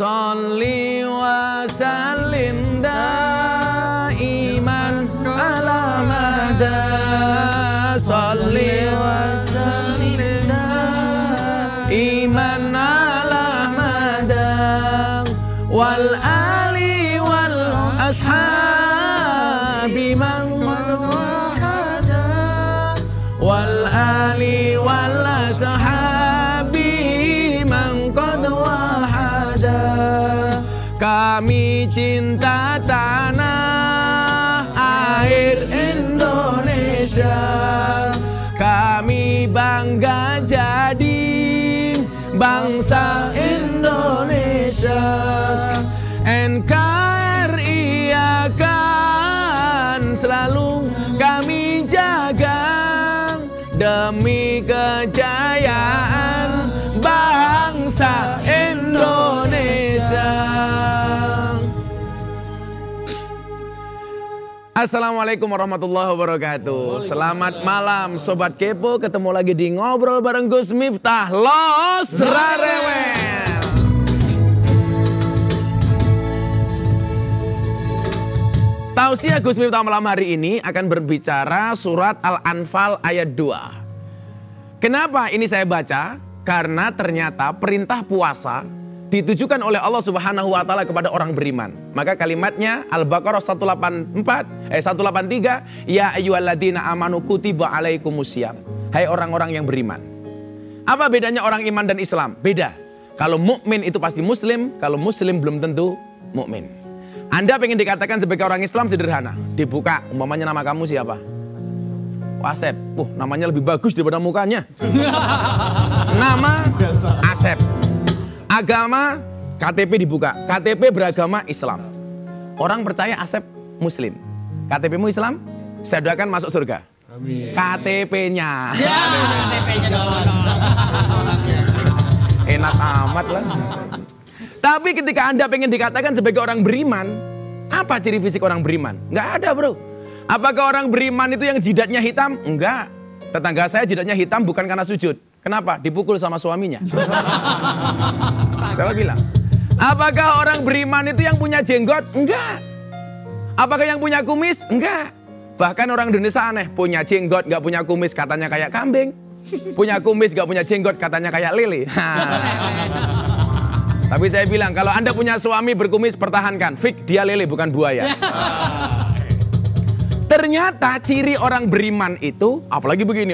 Sholli wa sallim daiman ala mada. Sholli wa sallim daiman ala mada. Wal ali wal ashabi man qad wahada. Wal ali wal ashabi man qad wahada. Kami cinta tanah air Indonesia. Kami bangga jadi bangsa Indonesia. NKRI akan selalu kami jaga demi kejayaan bangsa Indonesia. Assalamualaikum warahmatullahi wabarakatuh. Selamat malam Sobat Kepo. Ketemu lagi di Ngobrol bareng Gus Miftah Los Rarewel. Tausiah Gus Miftah malam hari ini akan berbicara surat Al-Anfal ayat 2. Kenapa ini saya baca? Karena ternyata perintah puasa ditujukan oleh Allah Subhanahu wa taala kepada orang beriman. Maka kalimatnya Al-Baqarah 183, ya ayyuhalladzina amanu kutiba alaikumusiyam. Hai orang-orang yang beriman. Apa bedanya orang iman dan Islam? Beda. Kalau mukmin itu pasti muslim, kalau muslim belum tentu mukmin. Anda pengen dikatakan sebagai orang Islam sederhana. Dibuka, umpamanya nama kamu siapa? Asep. Namanya lebih bagus daripada mukanya. Nama Asep. Agama KTP dibuka. KTP beragama Islam. Orang percaya Asep muslim. KTP-mu Islam? Saya doakan masuk surga. Amin. KTP-nya. Ya, KTP-nya dong. Enak amat lah. Tapi ketika Anda pengen dikatakan sebagai orang beriman, apa ciri fisik orang beriman? Nggak ada, bro. Apakah orang beriman itu yang jidatnya hitam? Enggak. Tetangga saya jidatnya hitam bukan karena sujud. Kenapa? Dipukul sama suaminya. Saya bilang. Apakah orang beriman itu yang punya jenggot? Enggak. Apakah yang punya kumis? Enggak. Bahkan orang Indonesia aneh. Punya jenggot, nggak punya kumis, katanya kayak kambing. Punya kumis, nggak punya jenggot, katanya kayak lele. Tapi saya bilang, kalau Anda punya suami berkumis, pertahankan. Fik, dia lele, bukan buaya. Ternyata ciri orang beriman itu, apalagi begini,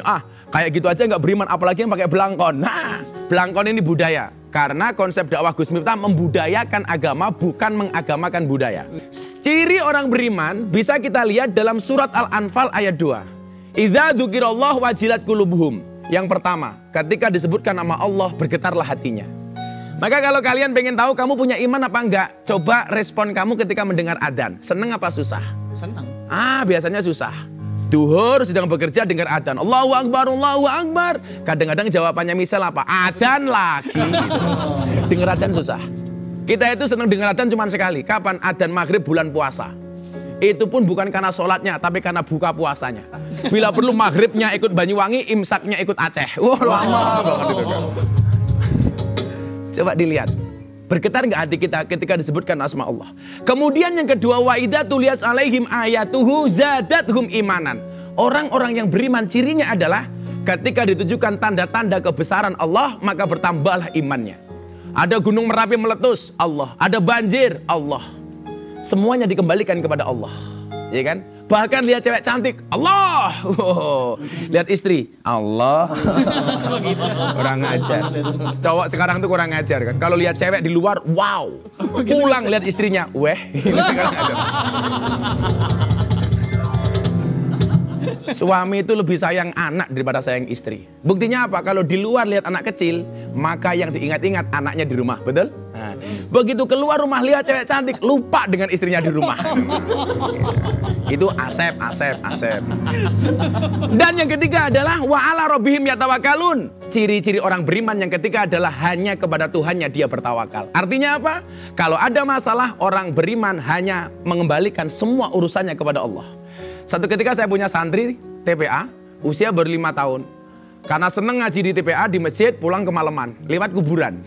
kayak gitu aja nggak beriman, apalagi yang pakai belangkon. Nah, belangkon ini budaya. Karena konsep dakwah Gus Miftah membudayakan agama, bukan mengagamakan budaya. Ciri orang beriman bisa kita lihat dalam surat Al-Anfal ayat 2. Idza dzukirallahu wajilat qulubuhum. Yang pertama, ketika disebutkan nama Allah, bergetarlah hatinya. Maka kalau kalian pengen tahu kamu punya iman apa enggak, coba respon kamu ketika mendengar adzan. Seneng apa susah? Seneng. Biasanya susah. Duhur sedang bekerja dengar adzan. Allahu Akbar, Allahu Akbar. Kadang-kadang jawabannya misal apa? Adzan lagi. Dengar adzan susah. Kita itu senang dengar adzan cuma sekali. Kapan? Adzan maghrib bulan puasa. Itu pun bukan karena sholatnya, tapi karena buka puasanya. Bila perlu maghribnya ikut Banyuwangi, imsaknya ikut Aceh. Wah, lama banget itu. Coba dilihat. Bergetar nggak hati kita ketika disebutkan asma Allah? Kemudian yang kedua, wa idza tuliyat alaihim ayatuhu zadatuhum imanan. Orang-orang yang beriman cirinya adalah ketika ditujukan tanda-tanda kebesaran Allah, maka bertambahlah imannya. Ada gunung Merapi meletus, Allah. Ada banjir, Allah. Semuanya dikembalikan kepada Allah, ya kan? Bahkan lihat cewek cantik, Allah. Lihat istri, Allah. Kurang ajar. Cowok sekarang tuh kurang ajar kan. Kalau lihat cewek di luar, wow. Pulang lihat istrinya, weh. Suami itu lebih sayang anak daripada sayang istri. Buktinya apa? Kalau di luar lihat anak kecil, maka yang diingat-ingat anaknya di rumah, betul? Nah, begitu keluar rumah lihat cewek cantik, lupa dengan istrinya di rumah. Itu Asep. Dan yang ketiga adalah wa ala rabbihim yatawakkalun. Ciri-ciri orang beriman yang ketiga adalah hanya kepada Tuhannya dia bertawakal. Artinya apa? Kalau ada masalah, orang beriman hanya mengembalikan semua urusannya kepada Allah. Satu ketika saya punya santri TPA, usia baru 5 tahun. Karena seneng ngaji di TPA, di masjid, pulang kemalaman, lewat kuburan.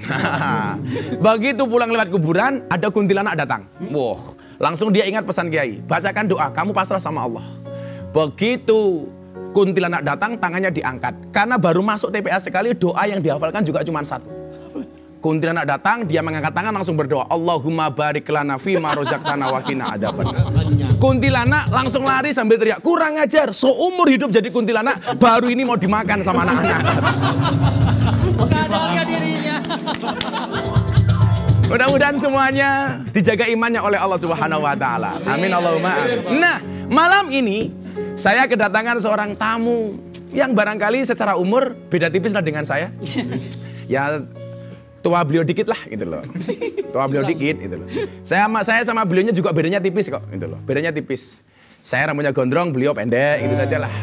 Begitu pulang lewat kuburan, ada kuntilanak datang. Wah, langsung dia ingat pesan Kiai, bacakan doa, kamu pasrah sama Allah. Begitu kuntilanak datang, tangannya diangkat. Karena baru masuk TPA sekali, doa yang dihafalkan juga cuma satu. Kuntilanak datang, dia mengangkat tangan langsung berdoa, Allahumma barik lana fima rozaqtana wa qina adzabannar. Kuntilanak langsung lari sambil teriak, kurang ajar, seumur hidup jadi kuntilanak, baru ini mau dimakan sama anak-anak. Mengadalkan dirinya. Mudah-mudahan semuanya dijaga imannya oleh Allah Subhanahu wa taala. Amin Allahumma amin. Nah, malam ini saya kedatangan seorang tamu yang barangkali secara umur beda tipis lah dengan saya. Ya tua beliau dikit lah gitu loh. Tua beliau dikit gitu loh. Saya sama beliaunya juga bedanya tipis kok gitu loh. Bedanya tipis. Saya rambutnya gondrong, beliau pendek gitu saja lah.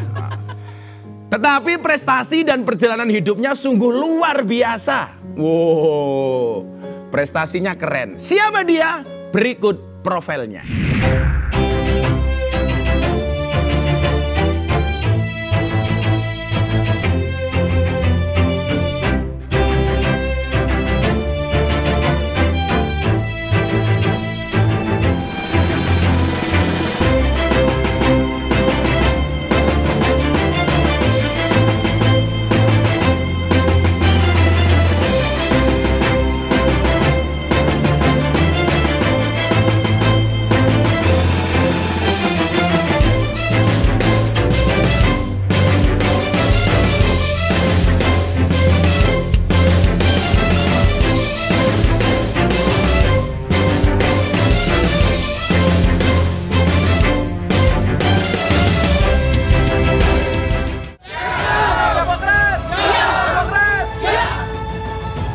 Tetapi prestasi dan perjalanan hidupnya sungguh luar biasa. Wow, prestasinya keren. Siapa dia? Berikut profilnya.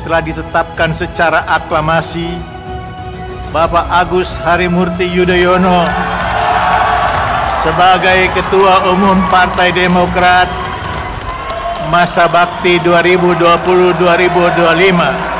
Telah ditetapkan secara aklamasi Bapak Agus Harimurti Yudhoyono sebagai Ketua Umum Partai Demokrat masa bakti 2020-2025.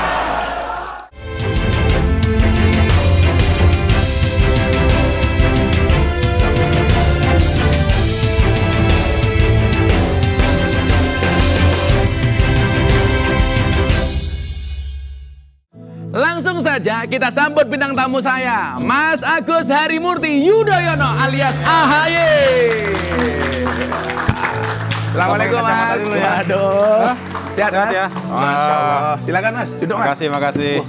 Langsung saja kita sambut bintang tamu saya, Mas Agus Harimurti Yudhoyono alias AHY. Assalamualaikum Mas. Waduh, sehat Mas? Ya? Masya Allah. Silakan Mas, duduk Mas. Makasih.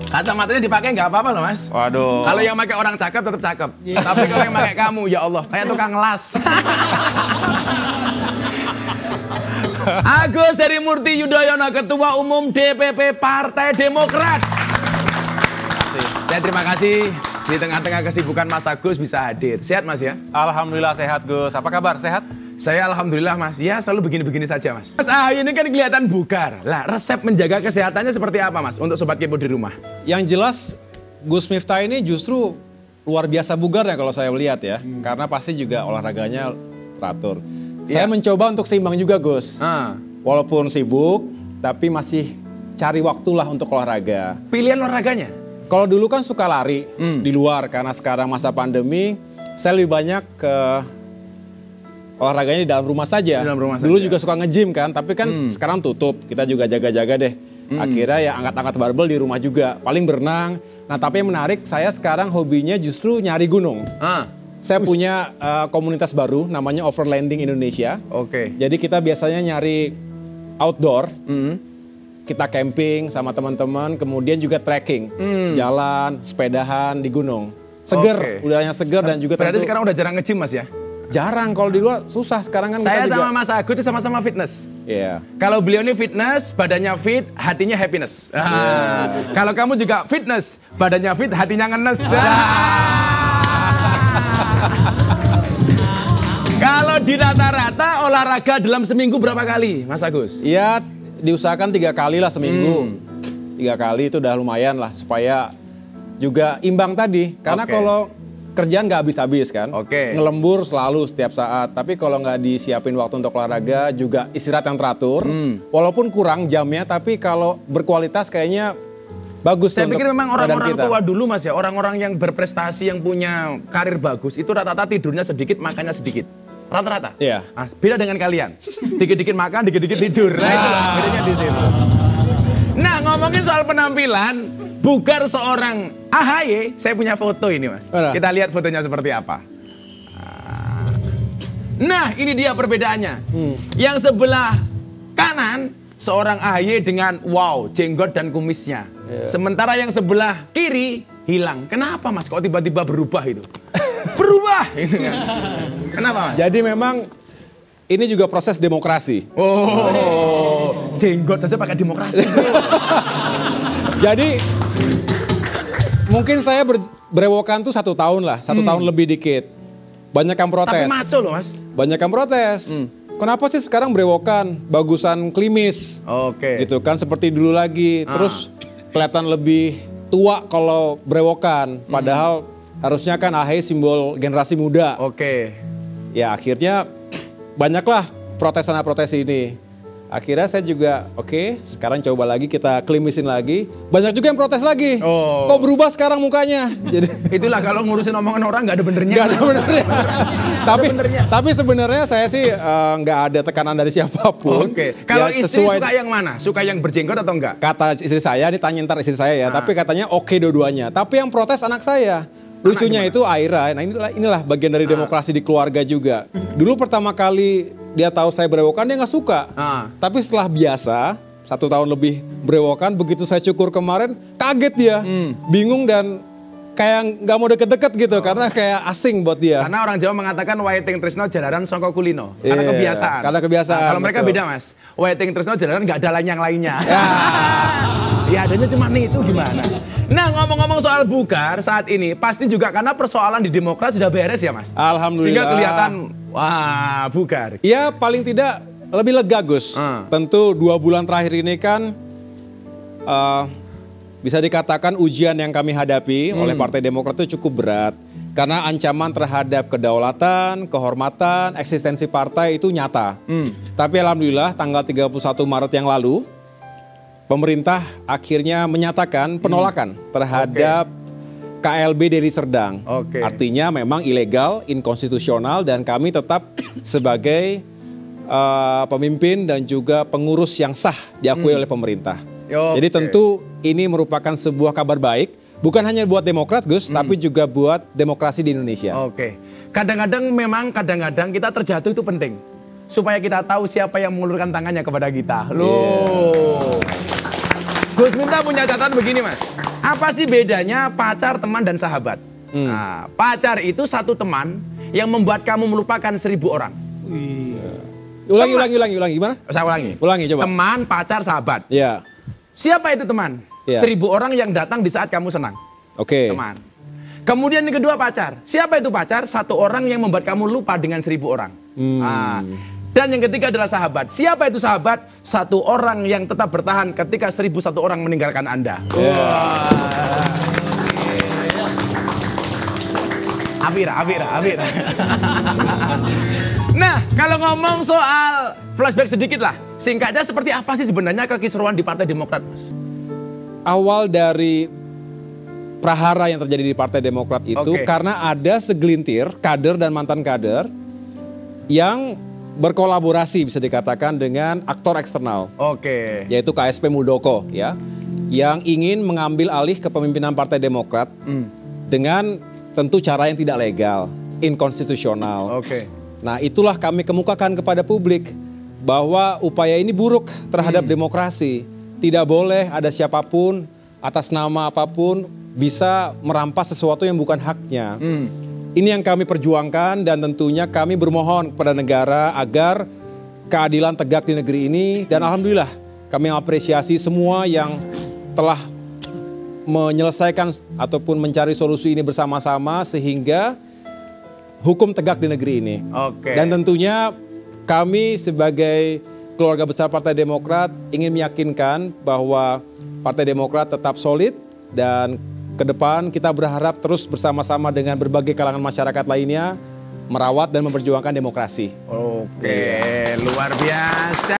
Kacamatanya dipakai nggak apa-apa loh Mas. Waduh. Kalau yang pakai orang cakep tetap cakep. Tapi kalau yang pakai kamu, ya Allah, kayak tukang las. Agus Harimurti Yudhoyono, Ketua Umum DPP Partai Demokrat. Saya terima kasih di tengah-tengah kesibukan Mas Agus bisa hadir. Sehat Mas ya? Alhamdulillah sehat Gus. Apa kabar? Sehat? Saya alhamdulillah Mas. Ya selalu begini-begini saja Mas. Mas AHY ini kan kelihatan bugar. Lah resep menjaga kesehatannya seperti apa Mas untuk Sobat Kepo di rumah? Yang jelas Gus Miftah ini justru luar biasa bugar ya kalau saya lihat ya. Karena pasti juga olahraganya teratur. Saya mencoba untuk seimbang juga Gus. Walaupun sibuk, tapi masih cari waktulah untuk olahraga. Pilihan olahraganya? Kalau dulu kan suka lari di luar, karena sekarang masa pandemi, saya lebih banyak ke olahraganya di dalam rumah saja. Di dalam rumah dulu saja. juga suka nge-gym kan, tapi kan sekarang tutup. Kita juga jaga-jaga deh. Akhirnya ya angkat-angkat barbel di rumah juga, paling berenang. Nah tapi yang menarik, saya sekarang hobinya justru nyari gunung. Saya punya komunitas baru namanya Overlanding Indonesia. Oke. Jadi kita biasanya nyari outdoor, kita camping sama teman-teman, kemudian juga trekking, jalan, sepedahan di gunung. Seger, Oke. udaranya seger dan juga Berarti tentu sekarang udah jarang nge-gym Mas ya? jarang, kalau di luar susah sekarang kan. Saya kita sama juga, Mas Agus ini sama-sama fitness. Iya. Kalau beliau ini fitness, badannya fit, hatinya happiness. Kalau kamu juga fitness, badannya fit, hatinya ngenes. Kalau di rata-rata olahraga dalam seminggu berapa kali, Mas Agus? Iya, diusahakan 3 kali lah seminggu. 3 kali itu udah lumayan lah supaya juga imbang tadi. Karena Oke. kalau kerjaan nggak habis-habis kan. Oke. Ngelembur selalu setiap saat. Tapi kalau nggak disiapin waktu untuk olahraga juga istirahat yang teratur. Walaupun kurang jamnya, tapi kalau berkualitas kayaknya bagus. Saya untuk pikir memang badan orang-orang kita. tua dulu Mas ya, orang-orang yang berprestasi, yang punya karir bagus, itu rata-rata tidurnya sedikit, makannya sedikit. rata-rata. Iya. Nah, beda dengan kalian. Dikit-dikit makan, dikit-dikit tidur. Nah, itulah bedanya di situ. Nah, ngomongin soal penampilan, bugar seorang AHY, saya punya foto ini, Mas. Mana? Kita lihat fotonya seperti apa. Nah, ini dia perbedaannya. Yang sebelah kanan, seorang AHY dengan jenggot dan kumisnya. Sementara yang sebelah kiri hilang. Kenapa, Mas? Kok tiba-tiba berubah itu? Berubah! Gitu kan. Kenapa, Mas? Jadi memang ini juga proses demokrasi. Oh, jenggot saja pakai demokrasi. Jadi mungkin saya berewokan tuh 1 tahun lah, 1 tahun lebih dikit. Banyak yang protes. Tapi maco loh, Mas. Banyak yang protes. Kenapa sih sekarang berewokan? Bagusan klimis. Oke. Gitu kan, seperti dulu lagi. Terus kelihatan lebih tua kalau berewokan. Padahal harusnya kan AHY simbol generasi muda. Oke. Ya akhirnya banyaklah protes sana protes ini. Akhirnya saya juga sekarang coba lagi kita klimisin lagi. Banyak juga yang protes lagi. Oh. Kok berubah sekarang mukanya? Jadi Itulah kalau ngurusin omongan orang nggak ada benernya. nggak ada benernya. tapi sebenarnya saya sih nggak ada tekanan dari siapapun. Oke. Kalau Ya, istri sesuai suka yang mana? Suka yang berjenggot atau enggak? kata istri saya, ditanya ntar istri saya ya. Tapi katanya oke dua-duanya. Tapi yang protes anak saya. Lucunya itu Aira. Nah inilah bagian dari demokrasi di keluarga juga. Dulu pertama kali dia tahu saya berewokan, dia nggak suka. Tapi setelah biasa, 1 tahun lebih berewokan, begitu saya cukur kemarin, kaget dia. Bingung dan kayak nggak mau deket-deket gitu. Karena kayak asing buat dia. Karena orang Jawa mengatakan Waiting Tresno jalanan songko kulino. Karena Iya, kebiasaan. karena kebiasaan, Nah, kalau mereka betul. beda, Mas. Waiting Tresno jalanan nggak ada lain yang lainnya. Ya adanya cuma nih, itu gimana? Nah, ngomong-ngomong soal bugar saat ini, pasti juga karena persoalan di Demokrat sudah beres ya, Mas? Alhamdulillah. Sehingga kelihatan, wah, bugar. Ya paling tidak lebih lega Gus. Tentu 2 bulan terakhir ini kan bisa dikatakan ujian yang kami hadapi oleh Partai Demokrat itu cukup berat. Karena ancaman terhadap kedaulatan, kehormatan, eksistensi partai itu nyata. Tapi alhamdulillah tanggal 31 Maret yang lalu, pemerintah akhirnya menyatakan penolakan terhadap KLB Deli Serdang. Artinya memang ilegal, inkonstitusional, dan kami tetap sebagai pemimpin dan juga pengurus yang sah diakui oleh pemerintah. Jadi tentu ini merupakan sebuah kabar baik, bukan hanya buat Demokrat Gus, tapi juga buat demokrasi di Indonesia. Kadang-kadang kita terjatuh itu penting. Supaya kita tahu siapa yang mengulurkan tangannya kepada kita. Loh. Gus Miftah punya catatan begini, Mas. Apa sih bedanya pacar, teman, dan sahabat? Nah, pacar itu satu teman yang membuat kamu melupakan 1000 orang. Ulangi, gimana? Saya ulangi. Ulangi coba. Teman, pacar, sahabat. Ya. Siapa itu teman? 1000 orang yang datang di saat kamu senang. Teman. Kemudian yang kedua pacar. Siapa itu pacar? 1 orang yang membuat kamu lupa dengan 1000 orang. Dan yang ketiga adalah sahabat. Siapa itu sahabat? 1 orang yang tetap bertahan ketika 1001 orang meninggalkan Anda. Afira. Nah, kalau ngomong soal flashback sedikit lah. Singkatnya seperti apa sih sebenarnya kekisruhan di Partai Demokrat, Mas? Awal dari prahara yang terjadi di Partai Demokrat itu karena ada segelintir kader dan mantan kader yang berkolaborasi bisa dikatakan dengan aktor eksternal. Yaitu KSP Muldoko ya. Yang ingin mengambil alih kepemimpinan Partai Demokrat dengan tentu cara yang tidak legal, inkonstitusional. Nah, itulah kami kemukakan kepada publik bahwa upaya ini buruk terhadap demokrasi. Tidak boleh ada siapapun atas nama apapun bisa merampas sesuatu yang bukan haknya. Ini yang kami perjuangkan dan tentunya kami bermohon kepada negara agar keadilan tegak di negeri ini. Dan alhamdulillah kami mengapresiasi semua yang telah menyelesaikan ataupun mencari solusi ini bersama-sama sehingga hukum tegak di negeri ini. Dan tentunya kami sebagai keluarga besar Partai Demokrat ingin meyakinkan bahwa Partai Demokrat tetap solid dan ke depan kita berharap terus bersama-sama dengan berbagai kalangan masyarakat lainnya merawat dan memperjuangkan demokrasi. Luar biasa.